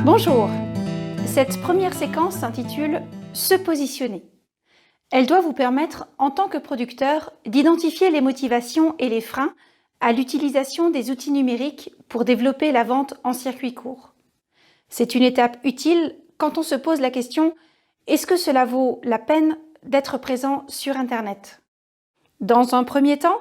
Bonjour, cette première séquence s'intitule « Se positionner ». Elle doit vous permettre, en tant que producteur, d'identifier les motivations et les freins à l'utilisation des outils numériques pour développer la vente en circuit court. C'est une étape utile quand on se pose la question « Est-ce que cela vaut la peine d'être présent sur Internet ?» Dans un premier temps,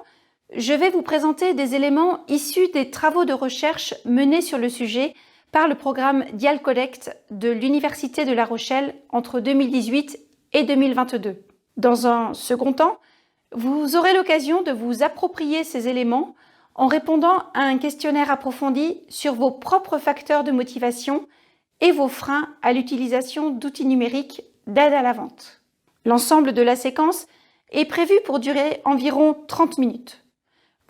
je vais vous présenter des éléments issus des travaux de recherche menés sur le sujet par le programme Dialconnect de l'Université de La Rochelle entre 2018 et 2022. Dans un second temps, vous aurez l'occasion de vous approprier ces éléments en répondant à un questionnaire approfondi sur vos propres facteurs de motivation et vos freins à l'utilisation d'outils numériques d'aide à la vente. L'ensemble de la séquence est prévu pour durer environ 30 minutes.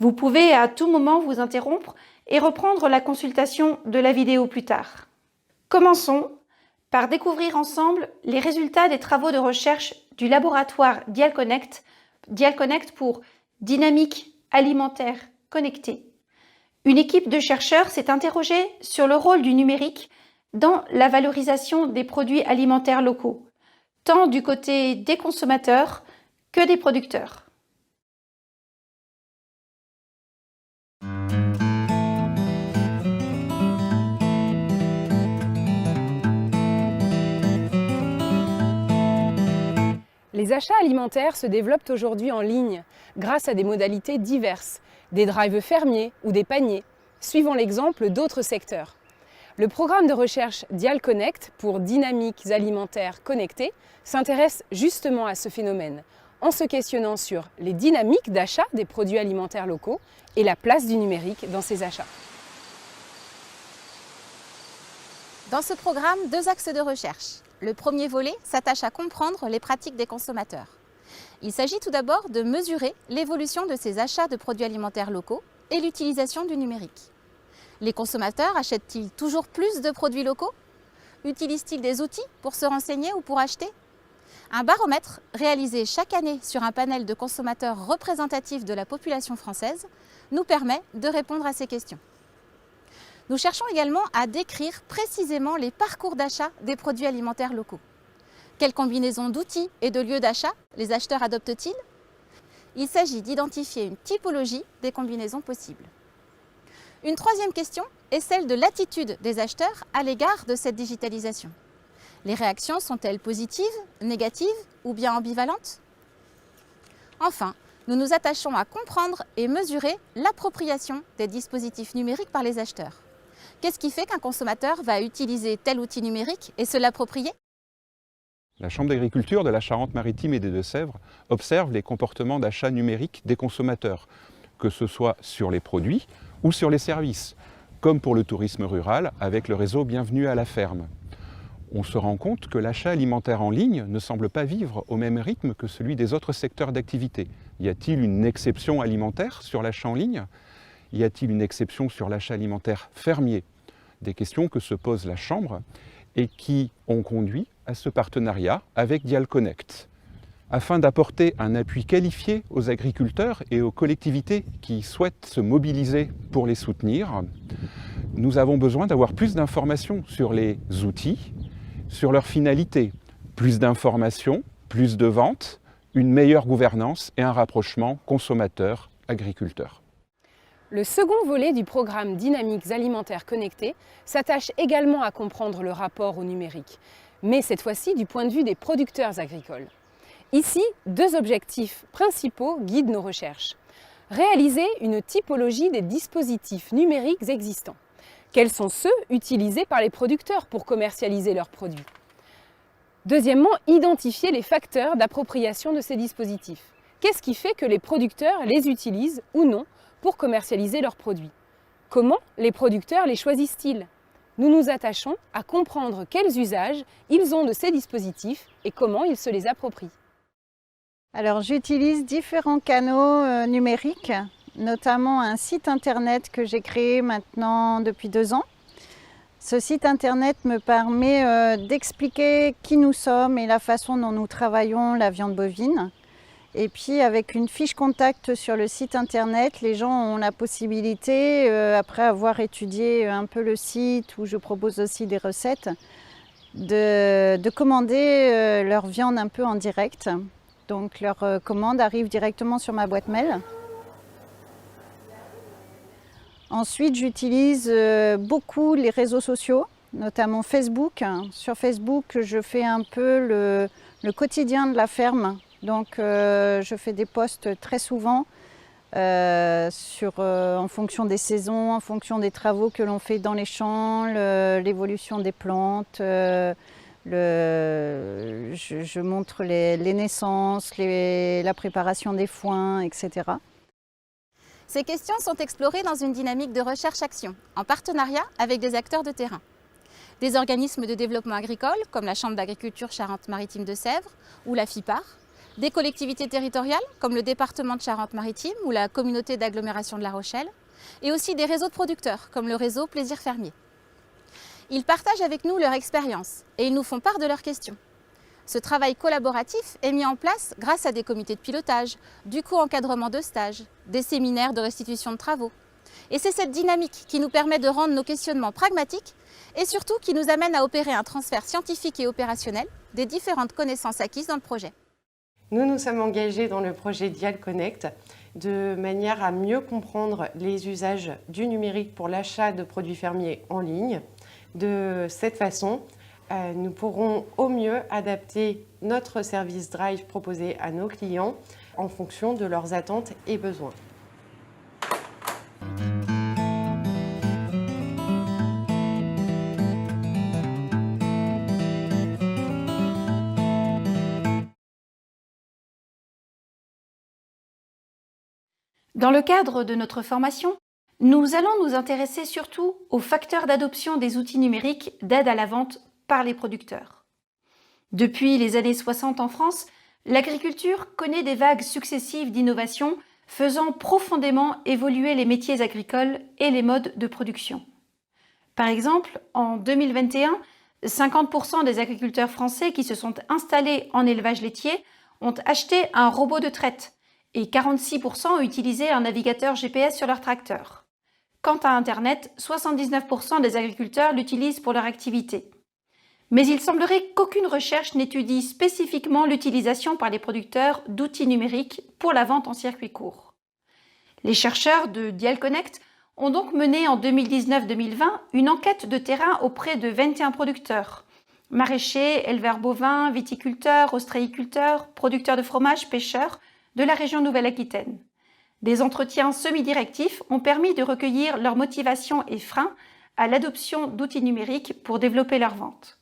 Vous pouvez à tout moment vous interrompre et reprendre la consultation de la vidéo plus tard. Commençons par découvrir ensemble les résultats des travaux de recherche du laboratoire Dialconnect pour dynamique alimentaire connectée. Une équipe de chercheurs s'est interrogée sur le rôle du numérique dans la valorisation des produits alimentaires locaux, tant du côté des consommateurs que des producteurs. Les achats alimentaires se développent aujourd'hui en ligne grâce à des modalités diverses, des drives fermiers ou des paniers, suivant l'exemple d'autres secteurs. Le programme de recherche Dialconnect pour dynamiques alimentaires connectées s'intéresse justement à ce phénomène, en se questionnant sur les dynamiques d'achat des produits alimentaires locaux et la place du numérique dans ces achats. Dans ce programme, deux axes de recherche. Le premier volet s'attache à comprendre les pratiques des consommateurs. Il s'agit tout d'abord de mesurer l'évolution de ces achats de produits alimentaires locaux et l'utilisation du numérique. Les consommateurs achètent-ils toujours plus de produits locaux? Utilisent-ils des outils pour se renseigner ou pour acheter? Un baromètre réalisé chaque année sur un panel de consommateurs représentatifs de la population française nous permet de répondre à ces questions. Nous cherchons également à décrire précisément les parcours d'achat des produits alimentaires locaux. Quelle combinaison d'outils et de lieux d'achat les acheteurs adoptent-ils? Il s'agit d'identifier une typologie des combinaisons possibles. Une troisième question est celle de l'attitude des acheteurs à l'égard de cette digitalisation. Les réactions sont-elles positives, négatives ou bien ambivalentes? Enfin, nous nous attachons à comprendre et mesurer l'appropriation des dispositifs numériques par les acheteurs. Qu'est-ce qui fait qu'un consommateur va utiliser tel outil numérique et se l'approprier? La Chambre d'agriculture de la Charente-Maritime et des Deux-Sèvres observe les comportements d'achat numérique des consommateurs, que ce soit sur les produits ou sur les services, comme pour le tourisme rural avec le réseau Bienvenue à la ferme. On se rend compte que l'achat alimentaire en ligne ne semble pas vivre au même rythme que celui des autres secteurs d'activité. Y a-t-il une exception alimentaire sur l'achat en ligne? Y a-t-il une exception sur l'achat alimentaire fermier? Des questions que se pose la Chambre et qui ont conduit à ce partenariat avec Dialconnect. Afin d'apporter un appui qualifié aux agriculteurs et aux collectivités qui souhaitent se mobiliser pour les soutenir, nous avons besoin d'avoir plus d'informations sur les outils, sur leurs finalités. Plus d'informations, plus de ventes, une meilleure gouvernance et un rapprochement consommateur-agriculteur. Le second volet du programme Dynamiques alimentaires connectées s'attache également à comprendre le rapport au numérique, mais cette fois-ci du point de vue des producteurs agricoles. Ici, deux objectifs principaux guident nos recherches. Réaliser une typologie des dispositifs numériques existants. Quels sont ceux utilisés par les producteurs pour commercialiser leurs produits? Deuxièmement, identifier les facteurs d'appropriation de ces dispositifs. Qu'est-ce qui fait que les producteurs les utilisent ou non pour commercialiser leurs produits? Comment les producteurs les choisissent-ils? Nous nous attachons à comprendre quels usages ils ont de ces dispositifs et comment ils se les approprient. Alors j'utilise différents canaux numériques, notamment un site internet que j'ai créé maintenant depuis 2 ans. Ce site internet me permet d'expliquer qui nous sommes et la façon dont nous travaillons la viande bovine. Et puis avec une fiche contact sur le site internet, les gens ont la possibilité, après avoir étudié un peu le site où je propose aussi des recettes, de commander leur viande un peu en direct. Donc leur commande arrive directement sur ma boîte mail. Ensuite, j'utilise beaucoup les réseaux sociaux, notamment Facebook. Sur Facebook, je fais un peu le quotidien de la ferme. Donc je fais des posts très souvent en fonction des saisons, en fonction des travaux que l'on fait dans les champs, l'évolution des plantes, je montre les naissances, la préparation des foins, etc. Ces questions sont explorées dans une dynamique de recherche-action, en partenariat avec des acteurs de terrain. Des organismes de développement agricole, comme la Chambre d'agriculture Charente-Maritime de Sèvres ou la FIPAR, des collectivités territoriales, comme le département de Charente-Maritime ou la communauté d'agglomération de La Rochelle, et aussi des réseaux de producteurs, comme le réseau Plaisir Fermier. Ils partagent avec nous leur expérience et ils nous font part de leurs questions. Ce travail collaboratif est mis en place grâce à des comités de pilotage, du co-encadrement de stages, des séminaires de restitution de travaux. Et c'est cette dynamique qui nous permet de rendre nos questionnements pragmatiques et surtout qui nous amène à opérer un transfert scientifique et opérationnel des différentes connaissances acquises dans le projet. Nous nous sommes engagés dans le projet DialConnect de manière à mieux comprendre les usages du numérique pour l'achat de produits fermiers en ligne. De cette façon, nous pourrons au mieux adapter notre service Drive proposé à nos clients en fonction de leurs attentes et besoins. Dans le cadre de notre formation, nous allons nous intéresser surtout aux facteurs d'adoption des outils numériques d'aide à la vente par les producteurs. Depuis les années 60 en France, l'agriculture connaît des vagues successives d'innovation faisant profondément évoluer les métiers agricoles et les modes de production. Par exemple, en 2021, 50% des agriculteurs français qui se sont installés en élevage laitier ont acheté un robot de traite et 46% ont utilisé un navigateur GPS sur leur tracteur. Quant à Internet, 79% des agriculteurs l'utilisent pour leur activité. Mais il semblerait qu'aucune recherche n'étudie spécifiquement l'utilisation par les producteurs d'outils numériques pour la vente en circuit court. Les chercheurs de DialConnect ont donc mené en 2019-2020 une enquête de terrain auprès de 21 producteurs, maraîchers, éleveurs bovins, viticulteurs, ostréiculteurs, producteurs de fromage, pêcheurs, de la région Nouvelle-Aquitaine. Des entretiens semi-directifs ont permis de recueillir leurs motivations et freins à l'adoption d'outils numériques pour développer leur vente.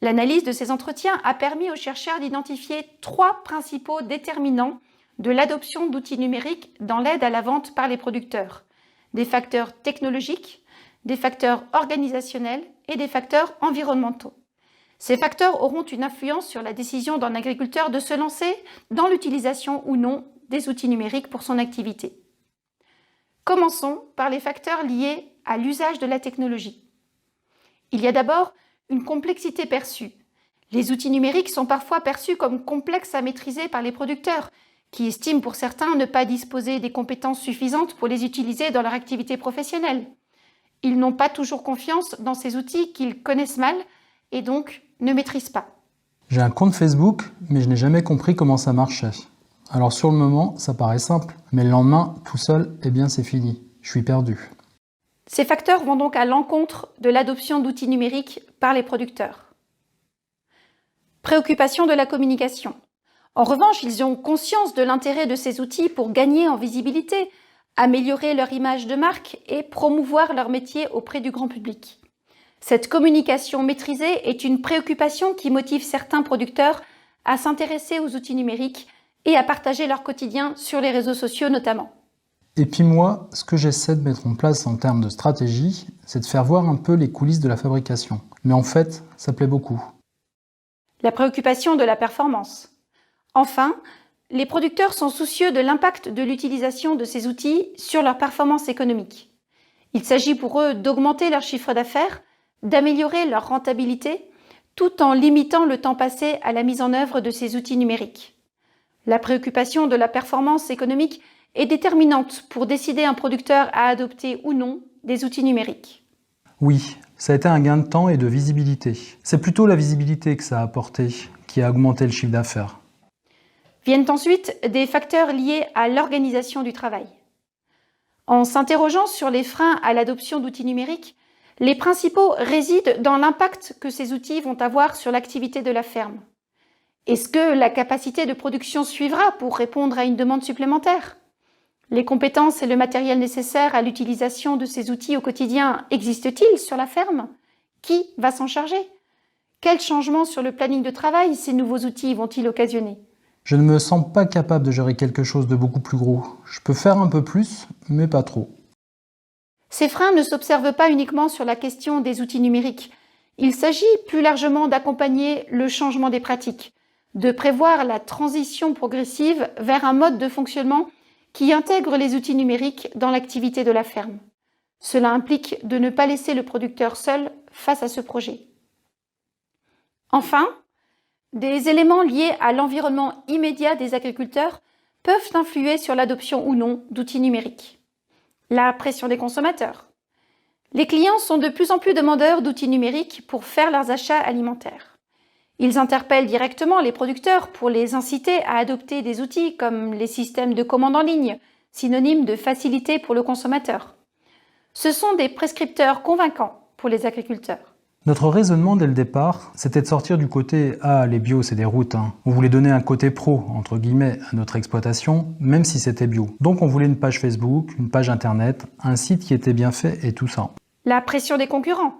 L'analyse de ces entretiens a permis aux chercheurs d'identifier 3 principaux déterminants de l'adoption d'outils numériques dans l'aide à la vente par les producteurs: des facteurs technologiques, des facteurs organisationnels et des facteurs environnementaux. Ces facteurs auront une influence sur la décision d'un agriculteur de se lancer dans l'utilisation ou non des outils numériques pour son activité. Commençons par les facteurs liés à l'usage de la technologie. Il y a d'abord une complexité perçue. Les outils numériques sont parfois perçus comme complexes à maîtriser par les producteurs, qui estiment pour certains ne pas disposer des compétences suffisantes pour les utiliser dans leur activité professionnelle. Ils n'ont pas toujours confiance dans ces outils qu'ils connaissent mal et donc ne maîtrisent pas. J'ai un compte Facebook, mais je n'ai jamais compris comment ça marchait. Alors sur le moment, ça paraît simple, mais le lendemain, tout seul, eh bien c'est fini. Je suis perdu. Ces facteurs vont donc à l'encontre de l'adoption d'outils numériques par les producteurs. Préoccupation de la communication. En revanche, ils ont conscience de l'intérêt de ces outils pour gagner en visibilité, améliorer leur image de marque et promouvoir leur métier auprès du grand public. Cette communication maîtrisée est une préoccupation qui motive certains producteurs à s'intéresser aux outils numériques et à partager leur quotidien sur les réseaux sociaux notamment. Et puis moi, ce que j'essaie de mettre en place en termes de stratégie, c'est de faire voir un peu les coulisses de la fabrication. Mais en fait, ça plaît beaucoup. La préoccupation de la performance. Enfin, les producteurs sont soucieux de l'impact de l'utilisation de ces outils sur leur performance économique. Il s'agit pour eux d'augmenter leur chiffre d'affaires, d'améliorer leur rentabilité, tout en limitant le temps passé à la mise en œuvre de ces outils numériques. La préoccupation de la performance économique est déterminante pour décider un producteur à adopter ou non des outils numériques. Oui, ça a été un gain de temps et de visibilité. C'est plutôt la visibilité que ça a apporté qui a augmenté le chiffre d'affaires. Viennent ensuite des facteurs liés à l'organisation du travail. En s'interrogeant sur les freins à l'adoption d'outils numériques, les principaux résident dans l'impact que ces outils vont avoir sur l'activité de la ferme. Est-ce que la capacité de production suivra pour répondre à une demande supplémentaire? Les compétences et le matériel nécessaires à l'utilisation de ces outils au quotidien existent-ils sur la ferme? Qui va s'en charger? Quels changements sur le planning de travail ces nouveaux outils vont-ils occasionner? Je ne me sens pas capable de gérer quelque chose de beaucoup plus gros. Je peux faire un peu plus, mais pas trop. Ces freins ne s'observent pas uniquement sur la question des outils numériques. Il s'agit plus largement d'accompagner le changement des pratiques, de prévoir la transition progressive vers un mode de fonctionnement qui intègre les outils numériques dans l'activité de la ferme. Cela implique de ne pas laisser le producteur seul face à ce projet. Enfin, des éléments liés à l'environnement immédiat des agriculteurs peuvent influer sur l'adoption ou non d'outils numériques. La pression des consommateurs. Les clients sont de plus en plus demandeurs d'outils numériques pour faire leurs achats alimentaires. Ils interpellent directement les producteurs pour les inciter à adopter des outils comme les systèmes de commande en ligne, synonymes de facilité pour le consommateur. Ce sont des prescripteurs convaincants pour les agriculteurs. Notre raisonnement dès le départ, c'était de sortir du côté « Ah, les bio, c'est des routes ». On voulait donner un côté pro, entre guillemets, à notre exploitation, même si c'était bio. Donc on voulait une page Facebook, une page Internet, un site qui était bien fait et tout ça. La pression des concurrents.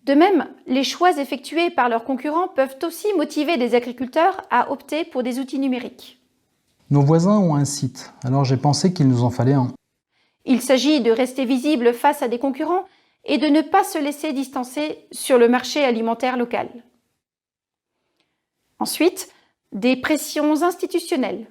De même, les choix effectués par leurs concurrents peuvent aussi motiver des agriculteurs à opter pour des outils numériques. Nos voisins ont un site, alors j'ai pensé qu'il nous en fallait un. Il s'agit de rester visible face à des concurrents et de ne pas se laisser distancer sur le marché alimentaire local. Ensuite, des pressions institutionnelles.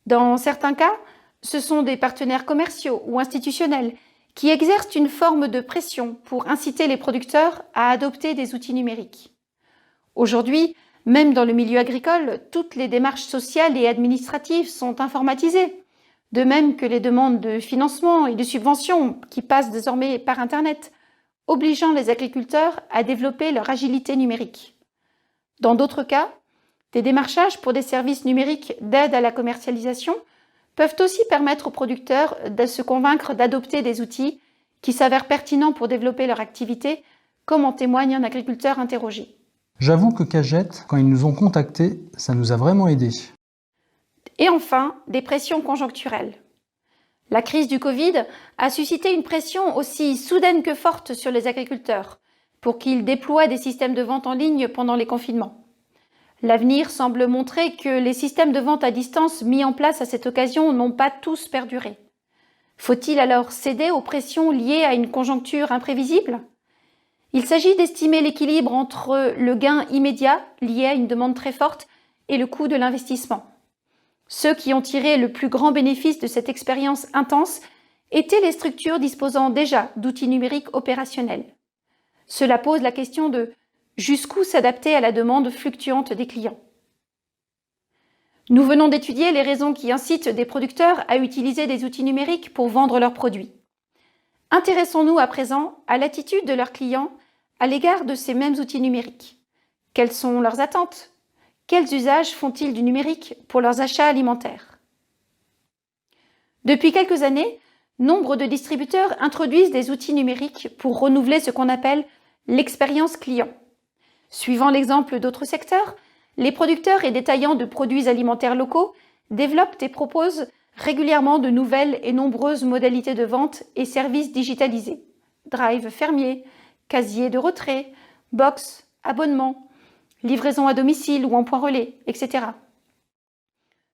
Dans certains cas, ce sont des partenaires commerciaux ou institutionnels qui exercent une forme de pression pour inciter les producteurs à adopter des outils numériques. Aujourd'hui, même dans le milieu agricole, toutes les démarches sociales et administratives sont informatisées, de même que les demandes de financement et de subventions qui passent désormais par Internet, obligeant les agriculteurs à développer leur agilité numérique. Dans d'autres cas, des démarchages pour des services numériques d'aide à la commercialisation peuvent aussi permettre aux producteurs de se convaincre d'adopter des outils qui s'avèrent pertinents pour développer leur activité, comme en témoigne un agriculteur interrogé. J'avoue que Kagette, quand ils nous ont contactés, ça nous a vraiment aidés. Et enfin, des pressions conjoncturelles. La crise du Covid a suscité une pression aussi soudaine que forte sur les agriculteurs pour qu'ils déploient des systèmes de vente en ligne pendant les confinements. L'avenir semble montrer que les systèmes de vente à distance mis en place à cette occasion n'ont pas tous perduré. Faut-il alors céder aux pressions liées à une conjoncture imprévisible? Il s'agit d'estimer l'équilibre entre le gain immédiat lié à une demande très forte et le coût de l'investissement. Ceux qui ont tiré le plus grand bénéfice de cette expérience intense étaient les structures disposant déjà d'outils numériques opérationnels. Cela pose la question de jusqu'où s'adapter à la demande fluctuante des clients. Nous venons d'étudier les raisons qui incitent des producteurs à utiliser des outils numériques pour vendre leurs produits. Intéressons-nous à présent à l'attitude de leurs clients à l'égard de ces mêmes outils numériques. Quelles sont leurs attentes? Quels usages font-ils du numérique pour leurs achats alimentaires? Depuis quelques années, nombre de distributeurs introduisent des outils numériques pour renouveler ce qu'on appelle l'expérience client. Suivant l'exemple d'autres secteurs, les producteurs et détaillants de produits alimentaires locaux développent et proposent régulièrement de nouvelles et nombreuses modalités de vente et services digitalisés. Drive fermier, casier de retrait, box, abonnement, livraison à domicile ou en point relais, etc.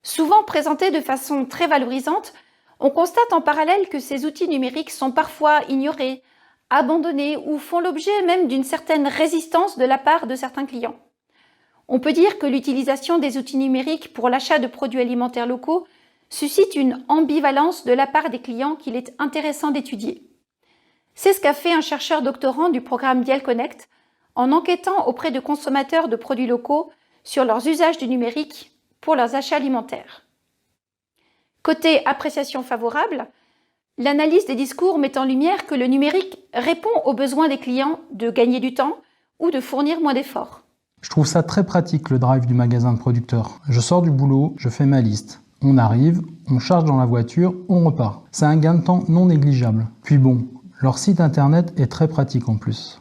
Souvent présentés de façon très valorisante, on constate en parallèle que ces outils numériques sont parfois ignorés, abandonnés ou font l'objet même d'une certaine résistance de la part de certains clients. On peut dire que l'utilisation des outils numériques pour l'achat de produits alimentaires locaux suscite une ambivalence de la part des clients qu'il est intéressant d'étudier. C'est ce qu'a fait un chercheur doctorant du programme Dial en enquêtant auprès de consommateurs de produits locaux sur leurs usages du numérique pour leurs achats alimentaires. Côté appréciation favorable, l'analyse des discours met en lumière que le numérique répond aux besoins des clients de gagner du temps ou de fournir moins d'efforts. Je trouve ça très pratique le drive du magasin de producteur. Je sors du boulot, je fais ma liste. On arrive, on charge dans la voiture, on repart. C'est un gain de temps non négligeable. Puis bon, leur site internet est très pratique en plus.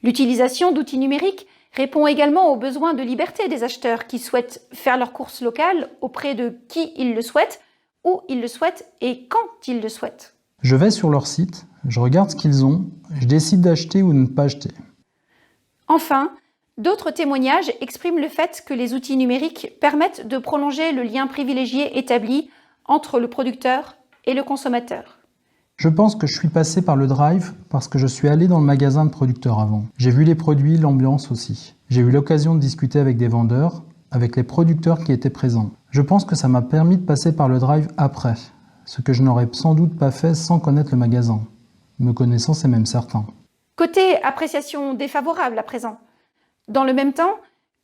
L'utilisation d'outils numériques répond également aux besoins de liberté des acheteurs qui souhaitent faire leurs courses locales auprès de qui ils le souhaitent, où ils le souhaitent et quand ils le souhaitent. Je vais sur leur site, je regarde ce qu'ils ont, je décide d'acheter ou de ne pas acheter. Enfin, d'autres témoignages expriment le fait que les outils numériques permettent de prolonger le lien privilégié établi entre le producteur et le consommateur. Je pense que je suis passé par le drive parce que je suis allé dans le magasin de producteur avant. J'ai vu les produits, l'ambiance aussi. J'ai eu l'occasion de discuter avec des vendeurs, avec les producteurs qui étaient présents. Je pense que ça m'a permis de passer par le drive après, ce que je n'aurais sans doute pas fait sans connaître le magasin. Me connaissant, c'est même certain. Côté appréciation défavorable à présent. Dans le même temps,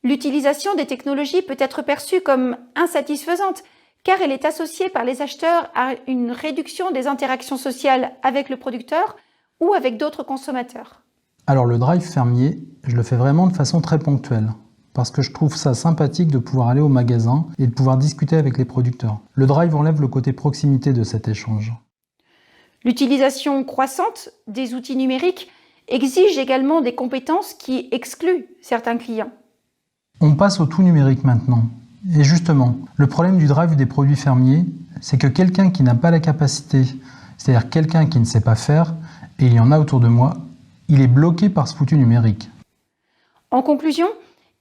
l'utilisation des technologies peut être perçue comme insatisfaisante car elle est associée par les acheteurs à une réduction des interactions sociales avec le producteur ou avec d'autres consommateurs. Alors le drive fermier, je le fais vraiment de façon très ponctuelle, parce que je trouve ça sympathique de pouvoir aller au magasin et de pouvoir discuter avec les producteurs. Le drive enlève le côté proximité de cet échange. L'utilisation croissante des outils numériques exige également des compétences qui excluent certains clients. On passe au tout numérique maintenant. Et justement, le problème du drive des produits fermiers, c'est que quelqu'un qui n'a pas la capacité, c'est-à-dire quelqu'un qui ne sait pas faire, et il y en a autour de moi, il est bloqué par ce foutu numérique. En conclusion,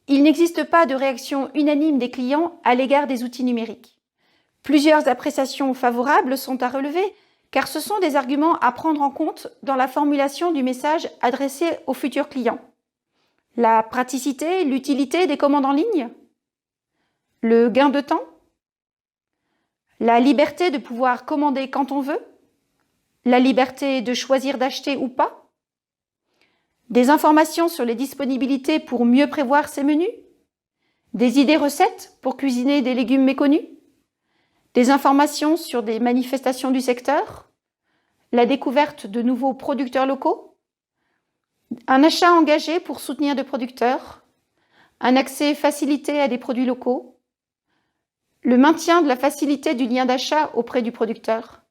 il n'existe pas de réaction unanime des clients à l'égard des outils numériques. Plusieurs appréciations favorables sont à relever, car ce sont des arguments à prendre en compte dans la formulation du message adressé aux futurs clients. La praticité, l'utilité des commandes en ligne, le gain de temps, la liberté de pouvoir commander quand on veut, la liberté de choisir d'acheter ou pas, des informations sur les disponibilités pour mieux prévoir ses menus, des idées recettes pour cuisiner des légumes méconnus, des informations sur des manifestations du secteur, la découverte de nouveaux producteurs locaux, un achat engagé pour soutenir des producteurs, un accès facilité à des produits locaux, le maintien de la facilité du lien d'achat auprès du producteur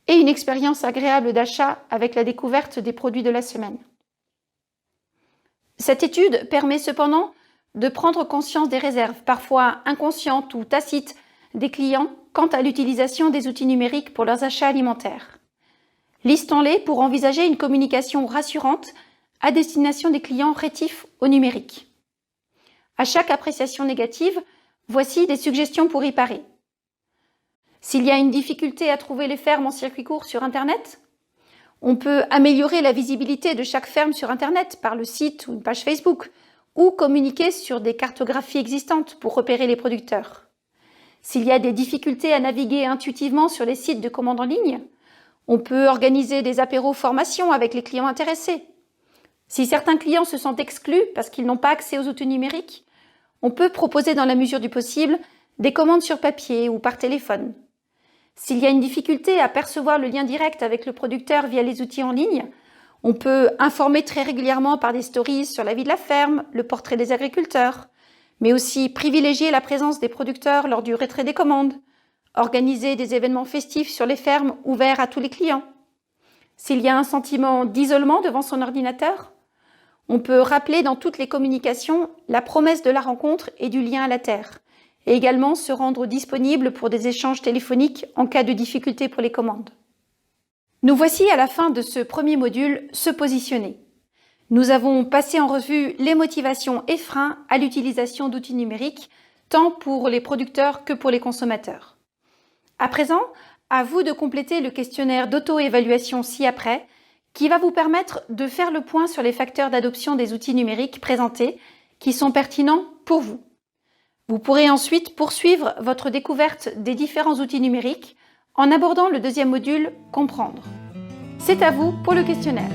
et une expérience agréable d'achat avec la découverte des produits de la semaine. Cette étude permet cependant de prendre conscience des réserves, parfois inconscientes ou tacites, des clients quant à l'utilisation des outils numériques pour leurs achats alimentaires. Listons-les pour envisager une communication rassurante à destination des clients rétifs au numérique. À chaque appréciation négative, voici des suggestions pour y parer. S'il y a une difficulté à trouver les fermes en circuit court sur Internet, on peut améliorer la visibilité de chaque ferme sur Internet par le site ou une page Facebook, ou communiquer sur des cartographies existantes pour repérer les producteurs. S'il y a des difficultés à naviguer intuitivement sur les sites de commande en ligne, on peut organiser des apéros formation avec les clients intéressés. Si certains clients se sentent exclus parce qu'ils n'ont pas accès aux outils numériques, on peut proposer dans la mesure du possible des commandes sur papier ou par téléphone. S'il y a une difficulté à percevoir le lien direct avec le producteur via les outils en ligne, on peut informer très régulièrement par des stories sur la vie de la ferme, le portrait des agriculteurs, mais aussi privilégier la présence des producteurs lors du retrait des commandes, organiser des événements festifs sur les fermes ouverts à tous les clients. S'il y a un sentiment d'isolement devant son ordinateur, on peut rappeler dans toutes les communications la promesse de la rencontre et du lien à la terre, et également se rendre disponible pour des échanges téléphoniques en cas de difficulté pour les commandes. Nous voici à la fin de ce premier module « Se positionner ». Nous avons passé en revue les motivations et freins à l'utilisation d'outils numériques, tant pour les producteurs que pour les consommateurs. À présent, à vous de compléter le questionnaire d'auto-évaluation ci-après, qui va vous permettre de faire le point sur les facteurs d'adoption des outils numériques présentés qui sont pertinents pour vous. Vous pourrez ensuite poursuivre votre découverte des différents outils numériques en abordant le deuxième module « Comprendre ». C'est à vous pour le questionnaire.